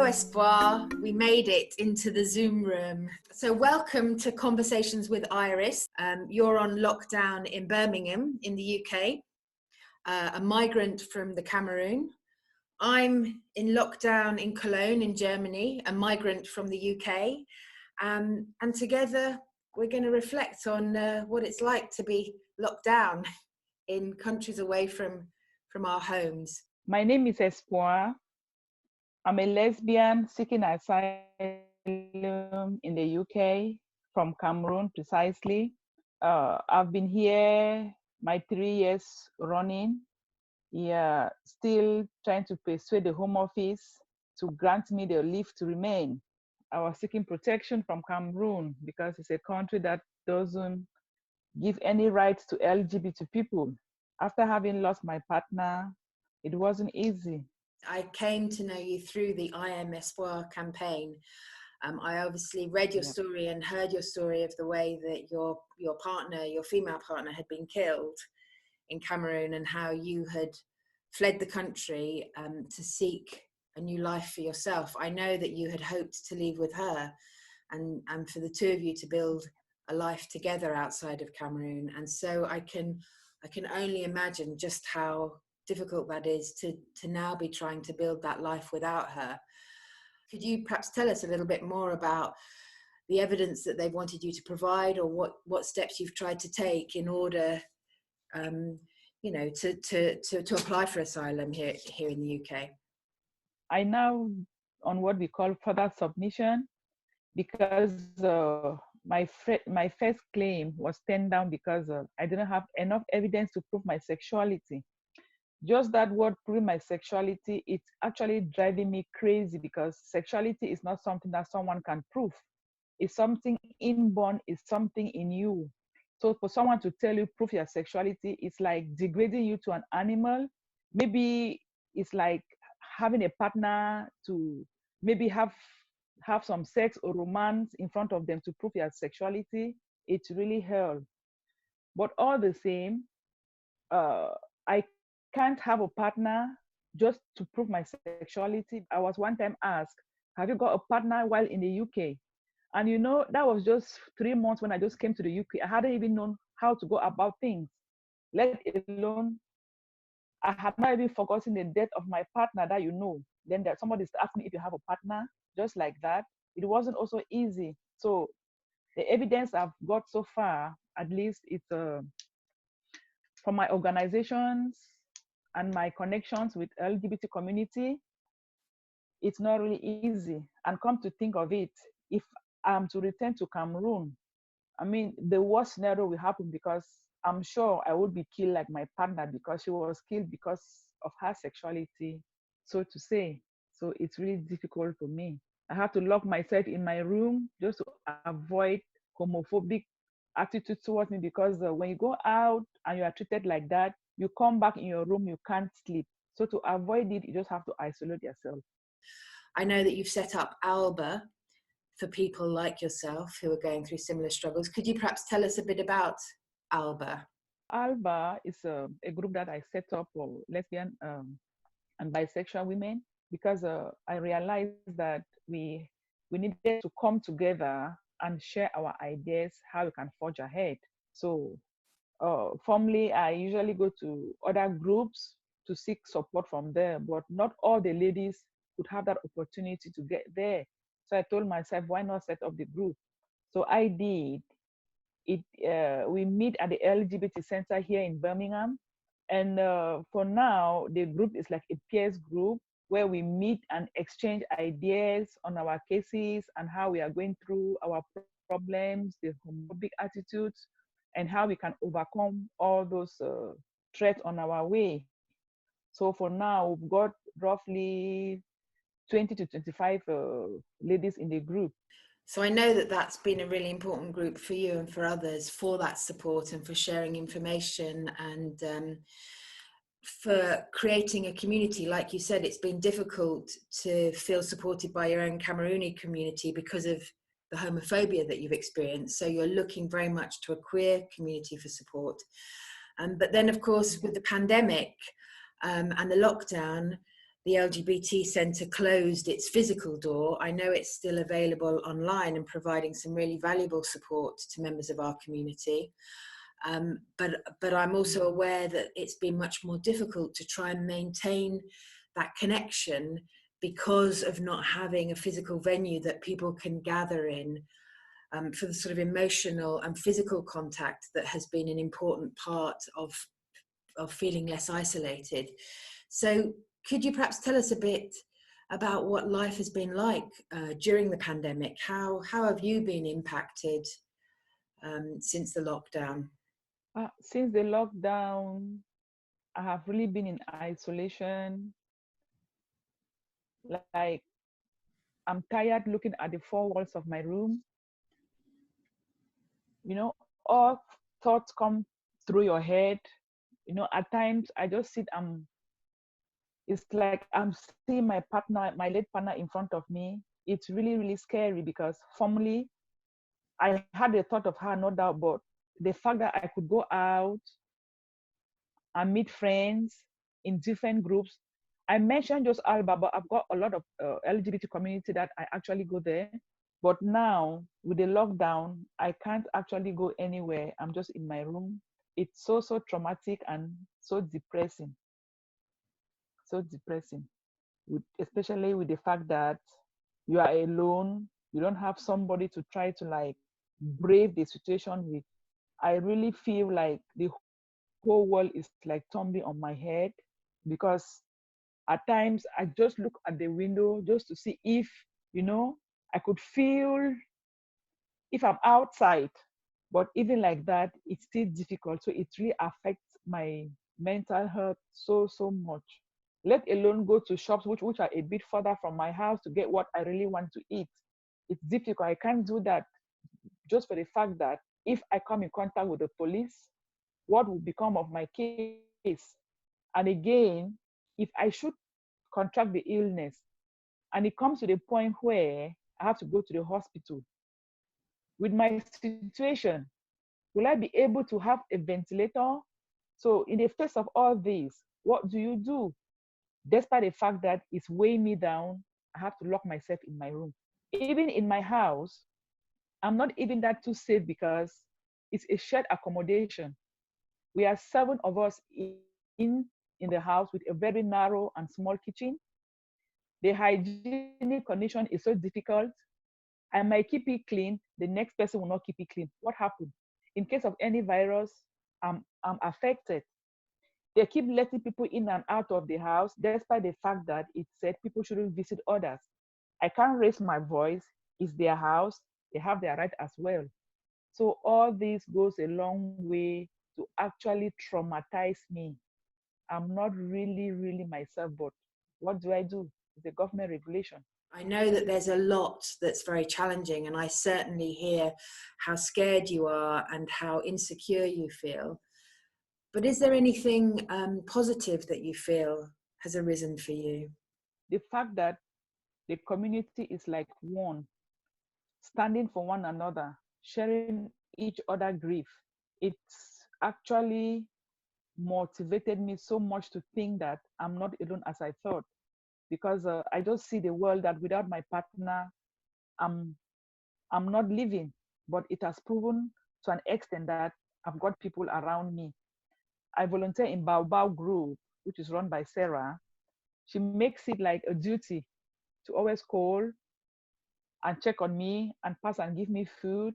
Espoir, we made it into the Zoom room. So welcome to Conversations with Iris. You're on lockdown in Birmingham in the UK, a migrant from the Cameroon. I'm in lockdown in Cologne in Germany, a migrant from the UK. And together we're going to reflect on what it's like to be locked down in countries away from our homes. My name is Espoir. I'm a lesbian seeking asylum in the UK, from Cameroon precisely. I've been here my 3 years running. Yeah, still trying to persuade the Home Office to grant me the leave to remain. I was seeking protection from Cameroon because it's a country that doesn't give any rights to LGBT people. After having lost my partner, it wasn't easy. I came to know you through the I Am Espoir campaign. I obviously read your story and heard your story of the way that your partner, your female partner, had been killed in Cameroon, and how you had fled the country to seek a new life for yourself. I know that you had hoped to leave with her and for the two of you to build a life together outside of Cameroon. And so I can only imagine just how difficult that is to now be trying to build that life without her. Could you perhaps tell us a little bit more about the evidence that they've wanted you to provide, or what steps you've tried to take in order to apply for asylum here in the UK? I now on what we call further submission, because my first claim was turned down because I didn't have enough evidence to prove my sexuality. Just that word, proving my sexuality, it's actually driving me crazy, because sexuality is not something that someone can prove. It's something inborn, it's something in you. So for someone to tell you prove your sexuality, it's like degrading you to an animal. Maybe it's like having a partner to maybe have some sex or romance in front of them to prove your sexuality. It's really hell. But all the same, I can't have a partner just to prove my sexuality. I was one time asked, have you got a partner while in the UK? And that was just 3 months when I just came to the UK. I hadn't even known how to go about things, let alone I had not even forgotten the death of my partner that Then that somebody asked me if you have a partner, just like that. It wasn't also easy. So the evidence I've got so far, at least it's from my organizations and my connections with LGBT community, it's not really easy. And come to think of it, if I'm to return to Cameroon, I mean, the worst scenario will happen, because I'm sure I would be killed like my partner, because she was killed because of her sexuality, so to say. So it's really difficult for me. I have to lock myself in my room just to avoid homophobic attitude towards me, because when you go out and you are treated like that, you come back in your room, you can't sleep. So to avoid it, you just have to isolate yourself. I know that you've set up Alba for people like yourself who are going through similar struggles. Could you perhaps tell us a bit about Alba? Alba is a group that I set up for lesbian and bisexual women, because I realized that we needed to come together and share our ideas, how we can forge ahead. So formerly, I usually go to other groups to seek support from there, but not all the ladies could have that opportunity to get there. So I told myself, why not set up the group? So I did. We meet at the LGBT Center here in Birmingham. And for now, the group is like a peers group where we meet and exchange ideas on our cases and how we are going through our problems, the homophobic attitudes, and how we can overcome all those threats on our way. So for now, we've got roughly 20 to 25 ladies in the group. So I know that that's been a really important group for you and for others, for that support and for sharing information and for creating a community. Like you said, it's been difficult to feel supported by your own Camerooni community because of the homophobia that you've experienced. So you're looking very much to a queer community for support. But then, of course, with the pandemic and the lockdown, the LGBT Centre closed its physical door, I know it's still available online and providing some really valuable support to members of our community. But I'm also aware that it's been much more difficult to try and maintain that connection because of not having a physical venue that people can gather in, for the sort of emotional and physical contact that has been an important part of feeling less isolated. So could you perhaps tell us a bit about what life has been like during the pandemic? How have you been impacted since the lockdown? Since the lockdown, I have really been in isolation. Like, I'm tired looking at the four walls of my room. You know, all thoughts come through your head. You know, at times I just sit, it's like I'm seeing my partner, my late partner in front of me. It's really, really scary because formerly I had the thought of her, no doubt, but the fact that I could go out and meet friends in different groups. I mentioned just Alba, but I've got a lot of LGBT community that I actually go there. But now with the lockdown, I can't actually go anywhere. I'm just in my room. It's so traumatic and so depressing. So depressing, especially with the fact that you are alone. You don't have somebody to try to like brave the situation with. I really feel like the whole world is like tumbling on my head because at times I just look at the window just to see if, you know, I could feel if I'm outside. But even like that, it's still difficult. So it really affects my mental health so much. Let alone go to shops which are a bit further from my house to get what I really want to eat. It's difficult. I can't do that just for the fact that if I come in contact with the police, what will become of my case? And again, if I should contract the illness and it comes to the point where I have to go to the hospital, with my situation, will I be able to have a ventilator? So in the face of all this, what do you do? Despite the fact that it's weighing me down, I have to lock myself in my room. Even in my house, I'm not even that too safe because it's a shared accommodation. We are 7 of us in the house with a very narrow and small kitchen. The hygienic condition is so difficult. I might keep it clean, the next person will not keep it clean. What happened? In case of any virus, I'm affected. They keep letting people in and out of the house, despite the fact that it said people shouldn't visit others. I can't raise my voice. It's their house. They have their right as well. So all this goes a long way to actually traumatize me. I'm not really myself, but what do I do? It's a government regulation. I know that there's a lot that's very challenging, and I certainly hear how scared you are and how insecure you feel. But is there anything positive that you feel has arisen for you? The fact that the community is like one, standing for one another, sharing each other grief. It's actually motivated me so much to think that I'm not alone as I thought, because I just see the world that without my partner, I'm I'm not living. But it has proven to an extent that I've got people around me. I volunteer in Baobab Group, which is run by Sarah. She makes it like a duty to always call and check on me and pass and give me food.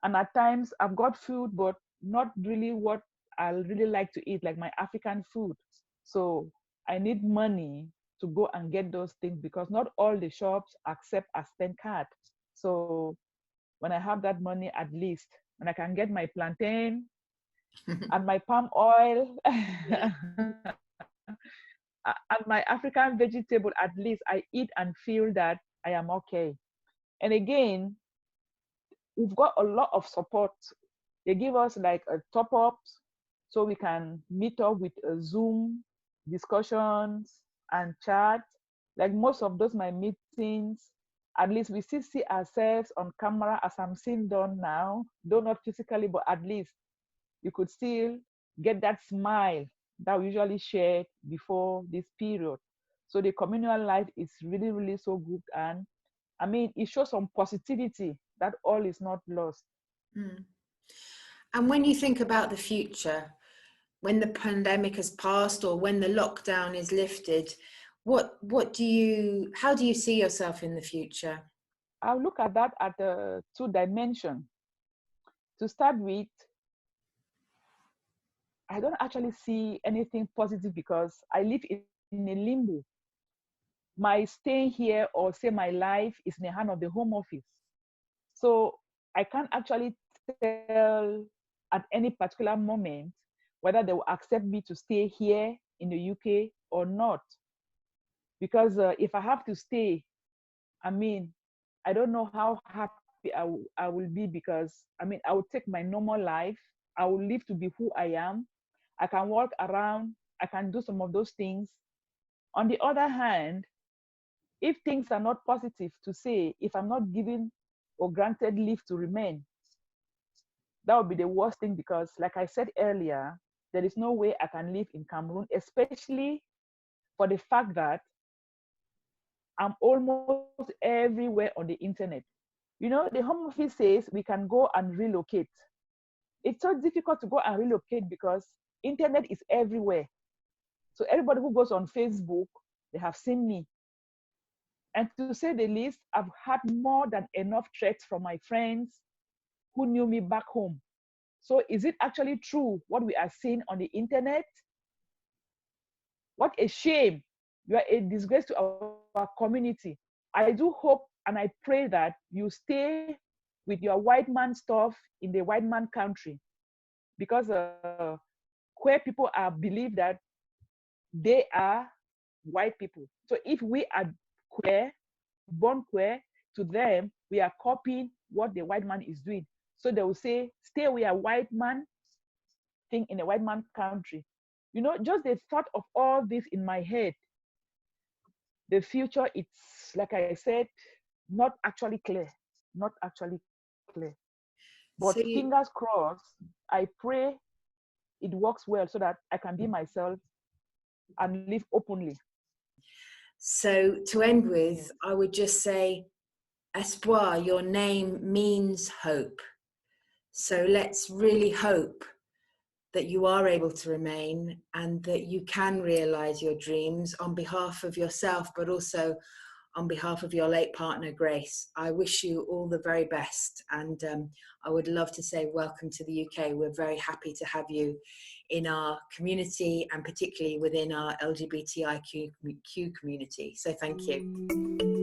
And at times I've got food, but not really what I really like to eat, like my African food. So I need money to go and get those things because not all the shops accept a spend card. So when I have that money, at least when I can get my plantain and my palm oil Yeah. and my African vegetable, at least I eat and feel that I am okay. And again, we've got a lot of support. They give us like a top ups so we can meet up with a Zoom discussions and chat. Like most of those my meetings, at least we still see ourselves on camera as I'm seeing Dawn now, though not physically, but at least you could still get that smile that we usually shared before this period. So the communal life is really, really so good. And I mean, it shows some positivity that all is not lost. Mm. And when you think about the future, when the pandemic has passed or when the lockdown is lifted, how do you see yourself in the future? I'll look at that at a 2 dimension. To start with, I don't actually see anything positive because I live in a limbo. My stay here, or say my life, is in the hand of the Home Office. So I can't actually tell at any particular moment whether they will accept me to stay here in the UK or not. Because if I have to stay, I mean, I don't know how happy I will be, because I mean, I will take my normal life. I will live to be who I am. I can walk around. I can do some of those things. On the other hand, if things are not positive, to say, if I'm not given or granted leave to remain, that would be the worst thing, because like I said earlier, there is no way I can live in Cameroon, especially for the fact that I'm almost everywhere on the internet. You know, the Home Office says we can go and relocate. It's so difficult to go and relocate because internet is everywhere. So everybody who goes on Facebook, they have seen me. And to say the least, I've had more than enough threats from my friends who knew me back home. So is it actually true what we are seeing on the internet? What a shame. You are a disgrace to our community. I do hope and I pray that you stay with your white man stuff in the white man country, because queer people are believe that they are white people. So if we are queer, born queer, to them, we are copying what the white man is doing. So they will say, stay with a white man thing in a white man country. You know, just the thought of all this in my head, the future, it's like I said, not actually clear, not actually clear. So But fingers crossed, I pray it works well so that I can be myself and live openly. So to end with, Yes. I would just say, Espoir, your name means hope. So let's really hope that you are able to remain and that you can realize your dreams on behalf of yourself, but also on behalf of your late partner, Grace. I wish you all the very best. And I would love to say welcome to the UK. We're very happy to have you in our community, and particularly within our LGBTIQ community. So thank you.